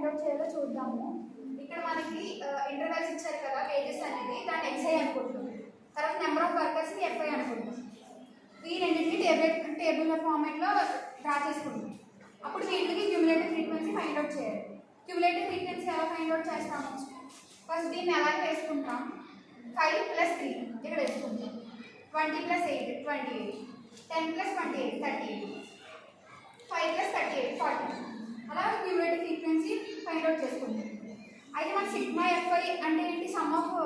Find out చేయాలో చూద్దాము. ఇక్కడ మనకి ఇంటర్వెల్స్ ఇచ్చారు కదా, పేజెస్ అనేది, దాన్ని ఎక్స్ఐ అనుకుంటాం. తర్వాత నెంబర్ ఆఫ్ వర్కర్స్ని ఎఫ్ఐ అనుకుంటాం. ఈ రెండింటిని టేబుల్ ఫార్మాట్లో డ్రా చేసుకుంటాం. అప్పుడు వీటికి క్యూములేటివ్ ఫ్రీక్వెన్సీ ఫైండ్ అవుట్ చేయాలి. క్యూములేటివ్ ఫ్రీక్వెన్సీ ఎలా ఫైండ్ అవుట్ చేస్తాము? ఫస్ట్ దీన్ని ఎలా వేసుకుంటాం? 5 + 3 ఇక్కడ వేసుకుంటాం. 20 + 8 28, 10 + 28 38, 5 + 38 40. అలా క్యూములేటివ్ ఫ్రీక్వెన్సీ ఫైండ్ అవుట్ చేసుకుంటాం. అయితే మన సిగ్మా ఎఫ్ఐ అంటే ఏంటి? సమ్ ఆఫ్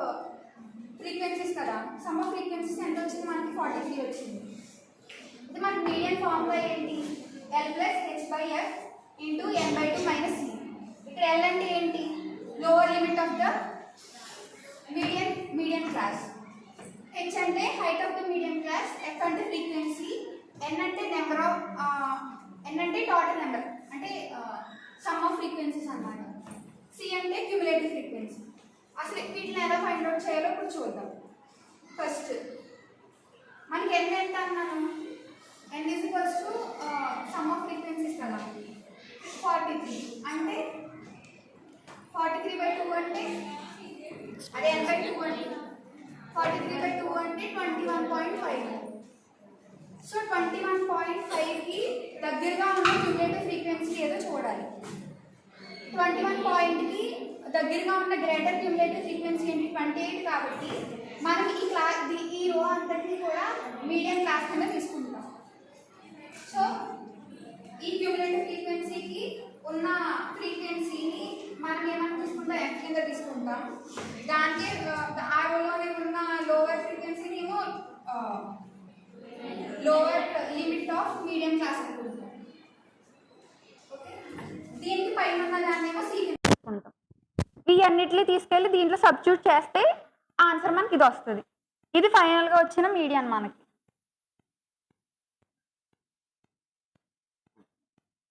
ఫ్రీక్వెన్సీస్ కదా. సమ్ ఆఫ్ ఫ్రీక్వెన్సీస్ ఎంత వచ్చింది? మనకి 43 వచ్చింది. ఇది మన మీడియన్ ఫార్ములా ఏంటి? L + h/f × n/2 - c. ఇక్కడ L అంటే ఏంటి? Lower limit of the median class. h అంటే height of the median class, f అంటే ఫ్రీక్వెన్సీ, n అంటే నెంబర్ ఆఫ్ n అంటే టోటల్ నెంబర్ అంటే సమ్ ఆఫ్ ఫ్రీక్వెన్సీస్ అన్నమాట. c అంటే క్యూములేటివ్ ఫ్రీక్వెన్సీ. అసలు వీటిని ఎలా ఫైండ్ అవుట్ చేయాలో ఇప్పుడు చూద్దాం. ఫస్ట్ మనకి n ఎంత అన్నాను? n సమ్ ఆఫ్ ఫ్రీక్వెన్సీస్ కదా. 43 అంటే 43/2 అంటే అదే n/2 అంటే 43/2 అంటే 21.5. సో 21.5కి దగ్గరగా ఉన్న క్యూములేటివ్ ఫ్రీక్వెన్సీ ఏదో చూడాలి. 21కి దగ్గరగా ఉన్న గ్రేటర్ క్యూములేటివ్ ఫ్రీక్వెన్సీ ఏంటి? 28 కాబట్టి మనం ఈ రో అంతటిని కూడా మీడియం క్లాస్ కింద తీసుకుంటాం. సో ఈ క్యూములేటివ్ ఫ్రీక్వెన్సీకి ఉన్న ఫ్రీక్వెన్సీని మనం ఏమని తీసుకుంటాం? f కింద తీసుకుంటాం. దానికి ఆ రోలోనే ఉన్న లోవర్ ఫ్రీక్వెన్సీని ఏమో lower limit of medium class అనుకుంటాం. ఓకే, దీనికి పైన ఉన్న దాన్ని ఏమో c కింద తీసుకుంటాం. ఈ అన్నిటిని తీసుకెళ్ళి దీంట్లో సబ్స్టిట్యూట్ చేస్తే ఆన్సర్ మనకి ఇది వస్తుంది. ఇది ఫైనల్గా వచ్చిన మీడియన్ మనకి.